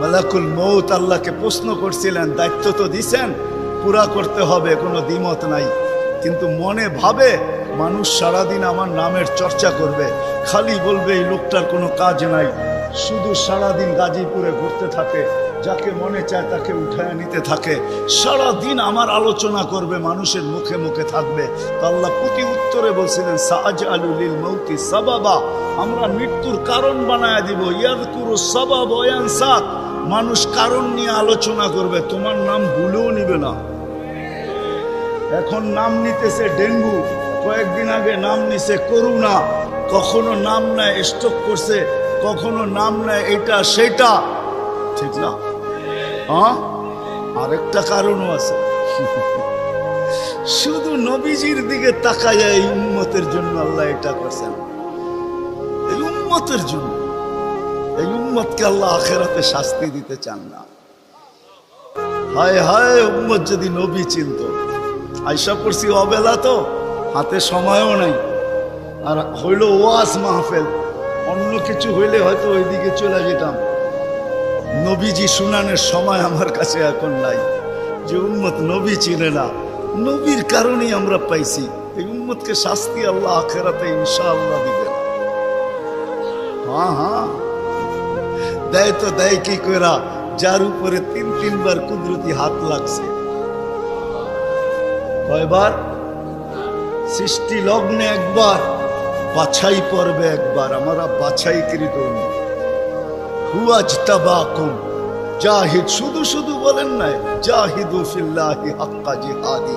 মালাকুল মউত আল্লাহকে প্রশ্ন করছিলেন, দায়িত্ব তো দিছেন, পুরা করতে হবে, কোনো দ্বিমত নাই। কিন্তু মনে ভাবে মানুষ সারাদিন আমার নামের চর্চা করবে, খালি বলবে এই লোকটার কোনো কাজ নাই, শুধু সারাদিন গাজীপুরে ঘুরতে থাকে, যাকে মনে চায় তাকে উঠায় নিতে থাকে, সারাদিন আমার আলোচনা করবে, মানুষের মুখে মুখে থাকবে। তো আল্লাহ প্রতি উত্তরে বলছিলেন, সাআজআলু লিল মাউতি সাবাবা, আমরা মৃত্যুর কারণ বানায় দিব। ইয়াযকুরু সাবাব ওয়া ইয়ানসা, মানুষ কারণ নিয়ে আলোচনা করবে, তোমার নাম ভুলেও নিবে না। এখন নাম নিতেছে ডেঙ্গু, কয়েকদিন আগে নাম নিছে করোনা, কখনো নাম নেয় স্ট্রোক করছে, কখনো নাম নেয় এটা সেটা, ঠিক না? হ্যাঁ, আরেকটা কারণও আছে। শুধু নবীজির দিকে তাকায় এই উম্মতের জন্য আল্লাহ এটা করছেন, এই উম্মতের জন্য। এই উম্মতকে আল্লাহ আখিরাতে শাস্তি দিতে চান না। হায় হায়, উম্মত যদি নবী চিনত। আয়সা পড়ছি অবেলা, তো হাতে সময়ও নাই, আর হইল ওয়াজ মাহফিল, অন্য কিছু হইলে হয়তো ওইদিকে চলে যেতাম। নবীজি শুনানের সময় আমার কাছে এখন নাই। যে উম্মত নবী চিনে না, নবীর কারণেই আমরা পাইছি। এই উম্মতকে শাস্তি আল্লাহ আখিরাতে ইনশাআল্লাহ দিবেন। হ্যাঁ হ্যাঁ, দেয় তো দেয় কি কইরা, যার উপরে 3-3 বার কুদরতি হাত লাগছে। কয়বার? সৃষ্টি লগ্নে একবার, বাছাই পর্বে একবার। আমরা বাছাইকৃত হুয়াজতাবাকুম জাহিদ, শুধু শুধু বলেন নাই, জাহিদু ফিল্লাহি হাক্কা জিহাদি।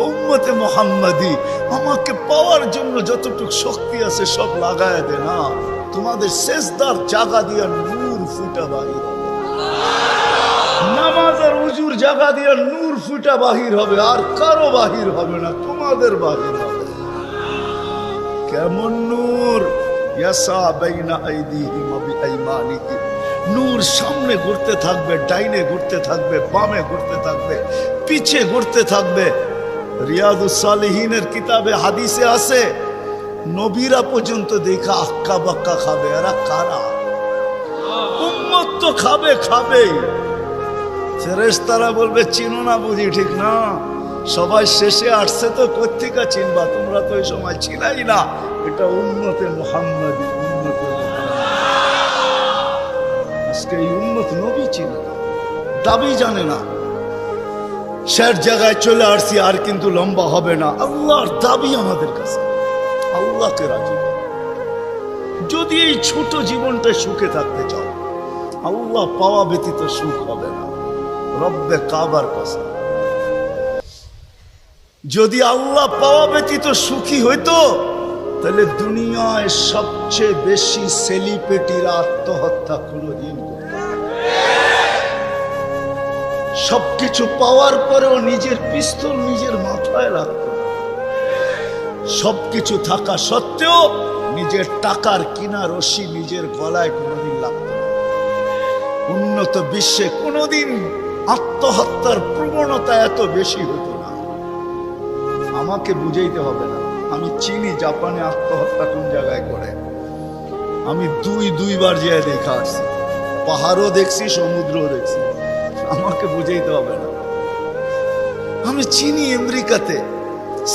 উম্মতে মুহাম্মাদি, আমাকে পাওয়ার জন্য যতটুকু শক্তি আছে সব লাগায় দে না। তোমাদের সেজদার জায়গা দিয়া নূর ফুটা বাহির হবে, নামাজ আর উজুর জায়গা দিয়া নূর ফুটা বাহির হবে, আর কারো বাহির হবে না, তোমাদের বাহির হবে। কেমন নূর? ইয়াসা বাইনা আইদিহিম ওয়া বিআইমানিহিম, নূর সামনে ঘুরতে থাকবে, ডাইনে ঘুরতে থাকবে, বামে ঘুরতে থাকবে, পিছে ঘুরতে থাকবে। রিয়াদুস সালিহিনের কিতাবে হাদিসে আছে, নবীরা পর্যন্ত দেখা আক্কা বাক্কা খাবে। এরা কারা? উম্মত তো খাবে, খাবেই। ফেরেশতারা বলবে চিনো না বুঝি, ঠিক না? সবাই শেষে আসছে, তো কোত্থেকে চিনবা? তোমরা তো ওই সময় ছিলাই না। এটা উম্মতে মুহাম্মাদি, উম্মতে আজকে এই উম্মত নবী চিনে না, দাবি জানে না। শের জায়গায় চলে আসছি, আর কিন্তু লম্বা হবে না। আল্লাহর দাবি আমাদের কাছে, আল্লাহকে রাজি। যদি এই ছোট জীবনটা সুখে থাকতে চাও, আল্লাহ পাওয়া ব্যতীত সুখ হবে না। রব্বে কাবার কাছে যদি আল্লাহ পাওয়া ব্যতীত সুখী হইতো, তাহলে দুনিয়ায় সবচেয়ে বেশি সেলিব্রিটিরা আত্মহত্যা কোনদিন করত না। সবকিছু পাওয়ার পরেও নিজের পিস্তল নিজের মাথায় রাখত। সবকিছু থাকা সত্ত্বেও নিজের টাকার কিনা রশি নিজের গলায় কোনোদিন লাগত না। উন্নত বিশ্বে কোনোদিন আত্মহত্যার প্রবণতা এত বেশি হতো না। আমাকে বুঝাইতে হবে না, আমি চিনি জাপানে আত্মহত্যা কোন জায়গায় করে। আমি দুইবার যেয়ে দেখা আসছি, পাহাড়ও দেখছি, সমুদ্রও দেখছি। আমাকে বুঝাইতে হবে না, আমি চিনি আমেরিকাতে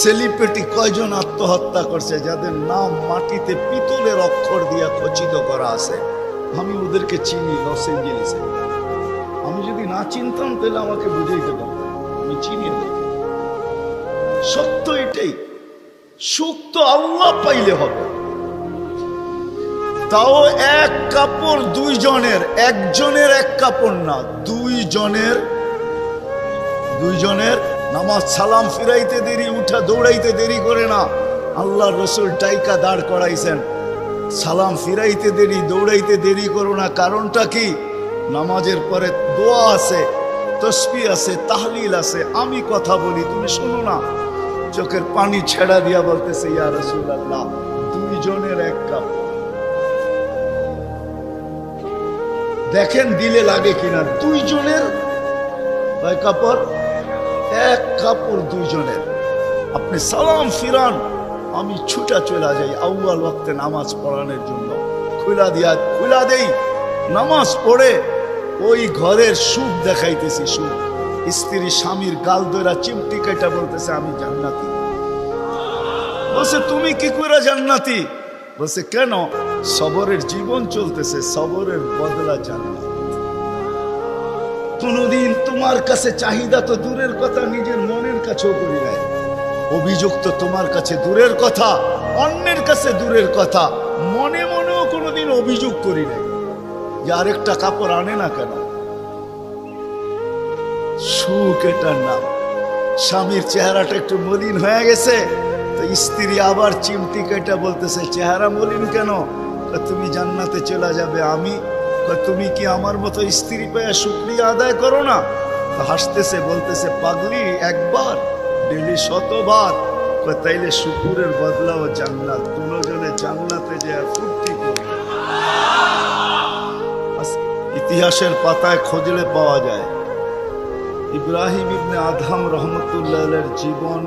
সেলিব্রিটি কয়জন আত্মহত্যা করছে, যাদের নাম মাটিতে পিতলের অক্ষর দিয়া খচিত করা আছে। আমি ওদেরকে চিনি লস এঞ্জেলিসে। আমি যদি না চিনতাম তাহলে আমাকে বুঝাইতে পারতাম, আমি চিনি ওদেরকে। সত্য এটাই, সুখ তো আল্লাহ পাইলে হবে। তাও এক কাপড় দুইজনের, একজনের এক কাপড় না, দুইজনের। নামাজ সালাম ফিরাইতে দেরি, উঠা দৌড়াইতে দেরি করে না। আল্লাহ রসুল টাইকা দাঁড় করাইছেন, সালাম ফিরাইতে দেরি, দৌড়াইতে দেরি করো না। কারণটা কি? নামাজের পরে দোয়া আছে, তসবিহ আছে, তাহলিল আছে। আমি কথা বলি, তুমি শোনো না। চোখের পানি ছেড়া দিয়া বলতেছে, ইয়া রাসূলুল্লাহ, দুইজনের এক কাপড়। দেখেন দিলে লাগে কিনা। দুইজনের কয় কাপড়? এক কাপড় দুইজনের। আপনি সালাম ফিরান, আমি ছুটা চলে যাই আউয়াল ওয়াক্তে নামাজ পড়ানোর জন্য। খুলা দেই, নামাজ পড়ে ওই ঘরের সুখ দেখাইতেছি, সুখ। স্ত্রী স্বামীর গাল ধরা চিমটি কেটে বলতেছে আমি জান্নাতি। বলছে তুমি কি করে জান্নাতি? বলছে কেন? সবরের জীবন চলতেছে, সবরের বদলা জান্নাত। কোনদিন তোমার কাছে চাহিদা তো দূরের কথা, নিজের মনের কাছেও করি নাই। অভিযোগ তো তোমার কাছে দূরের কথা, অন্যের কাছে দূরের কথা, মনে মনেও কোনোদিন অভিযোগ করি নাই যে আরেকটা কাপড় আনে না কেন। সুখ এটার নাম। স্বামীর চেহারাটা একটু মলিন হয়ে গেছে তো স্ত্রী আবার চিমটি কেটে বলতেছে চেহারা মলিন কেন? তুমি জান্নাতে চলে যাবে। আমি তুমি কি আমার মতো স্ত্রী পেয়ে শুকরিয়া আদায় করো না? হাসতেছে, বলতেছে পাগলি, একবার ডেলি 100বার। তাইলে শুকুরের বদলাও জান্নাত। কোনজনে জান্নাতে যে ফুর্তি করে। ইতিহাসের পাতায় খোঁজলে পাওয়া যায় ইব্রাহিম ইবনে আদহাম রহমতুল্লাহের জীবন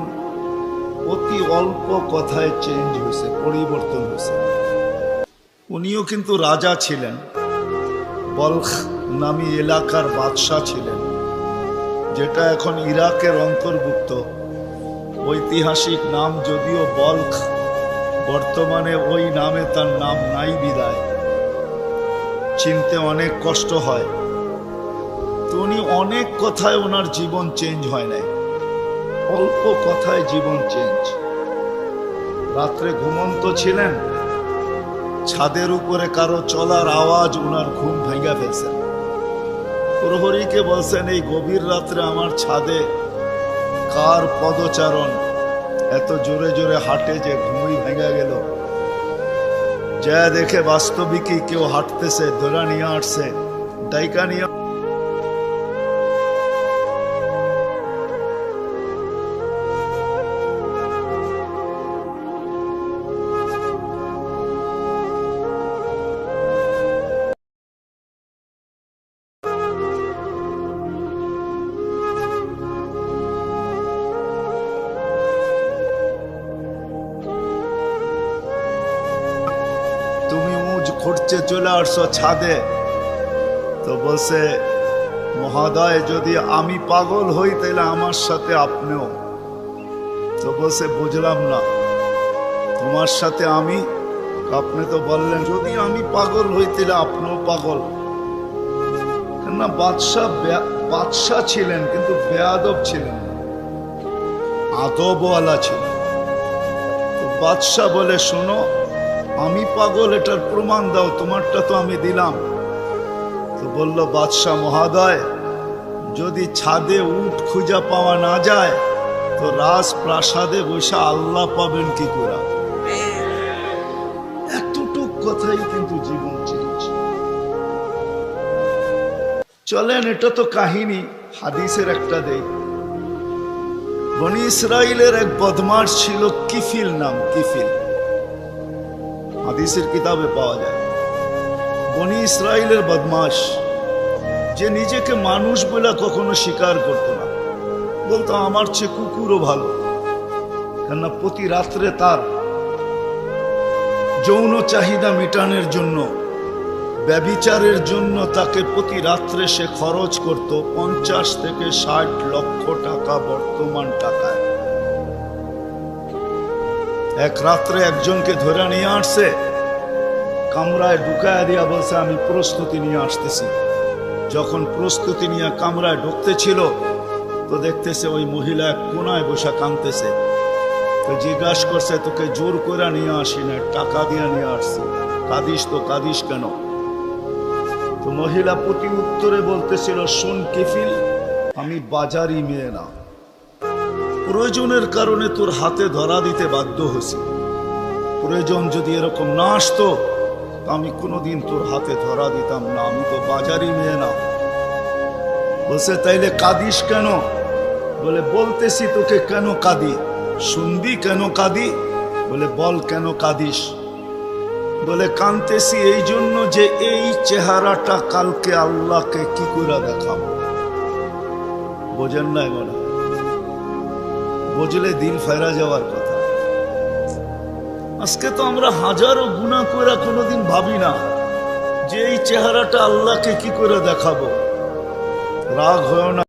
অতি অল্প কথায় চেঞ্জ হয়েছে, পরিবর্তন হয়েছে। উনিও কিন্তু রাজা ছিলেন, বলখ নামী এলাকার বাদশাহ ছিলেন, যেটা এখন ইরাকের অন্তর্ভুক্ত। ঐতিহাসিক নাম যদিও বলখ, বর্তমানে ওই নামে তার নাম নাই বিদায়, চিনতে অনেক কষ্ট হয়। তো উনি অনেক কথায় ওনার জীবন চেঞ্জ হয় নাই, অল্প কথায় জীবন চেঞ্জ। রাত্রে ঘুমন্ত ছিলেন, ছাদের উপরে কারো চলার আওয়াজ ওনার ঘুম ভেঙে ফেলছেন। প্রহরীকে বলছেন এই গভীর রাত্রে আমার ছাদে কার পদচারণ এত জোরে জোরে হাঁটে যে ঘুমই ভেঙে গেল। যা দেখে বাস্তবিকই কেউ হাঁটতেছে, ধরা নিয়ে আসছে, ডাইকা নিয়ে। খুঁড়ছে চলে আসছো ছাদে। তো বলছে মহোদয় যদি আমি পাগল হই তাহলে আমার সাথে আপনিও। তো বলছে বুঝলাম না, তোমার সাথে আমি? আপনি তো বললেন যদি আমি পাগল হই তাহলে আপনিও পাগল। না, বাদশাহ ছিলেন কিন্তু বেয়াদব ছিলেন না, আদবওয়ালা ছিলেন। তো বাদশাহ বলে শোনো, আমি পাগল এটার প্রমাণ দাও, তোমারটা তো আমি দিলাম। তো বলল বাদশাহ মহোদয় যদি ছাদে উট খুঁজা পাওয়া না যায় তো রাজপ্রাসাদে বসে আল্লাহ পাবেন কি করে? এতটুক কথাই কিন্তু জীবন চেঞ্জ। চলেন, এটা তো কাহিনী, হাদিসের একটা দেই। বনি ইসরাইলের এক বদমাশ ছিল, কিফিল নাম, কিফিল, হাদিসের কিতাবে পাওয়া যায়। বনি ইসরাইলের বদমাশ, যে নিজেকে মানুষ বলে কখনো স্বীকার করতো না, বলতো আমার চেয়ে কুকুরও ভালো। কেননা প্রতি রাত্রে তার যৌন চাহিদা মেটানোর জন্য, ব্যভিচারের জন্য তাকে প্রতি রাত্রে সে খরচ করত 50 থেকে 60 লক্ষ টাকা বর্তমান টাকায়। এক রাত্রে একজনকে ধরে নিয়ে আসছে, কামরায় ঢুকায় দিয়া বলছে আমি প্রস্তুতি নিয়ে আসতেছি। যখন প্রস্তুতি নিয়ে কামরায় ঢুকতে ছিল তো দেখতেছে ওই মহিলা এক কোনায় বসে কাঁদতেছে। তো জিজ্ঞাসা করছে তোকে জোর করে নিয়ে আসি না, টাকা দিয়ে নিয়ে আসছি, কাঁদিস তো কাঁদিস কেন? তো মহিলা প্রতি উত্তরে বলতেছিল শোন কিফিল, আমি বাজারি মেয়ে না, প্রয়োজনের কারণে তোর হাতে ধরা দিতে বাধ্য হয়েছি। প্রয়োজন যদি এরকম না আসতো আমি কোনোদিন তোর হাতে ধরা দিতাম না, আমি তো বাজারি মেয়ে না। বলছে তাইলে কাঁদিস কেন? বলে বলতেছি তোকে কেন কাঁদি, শুনবি কেন কাঁদি? বলে বল কেন কাঁদিস? বলে কাঁদতেছি এই জন্য যে এই চেহারাটা কালকে আল্লাহকে কি করে দেখাবো। বোঝেন নাই বলে? বুঝলে দিল ফেরা যাওয়ার কথা। আজকে তো আমরা হাজারো গুনাহ করে কোনোদিন ভাবি না যে এই চেহারাটা আল্লাহকে কি করে দেখাবো। রাগ হয়েও না।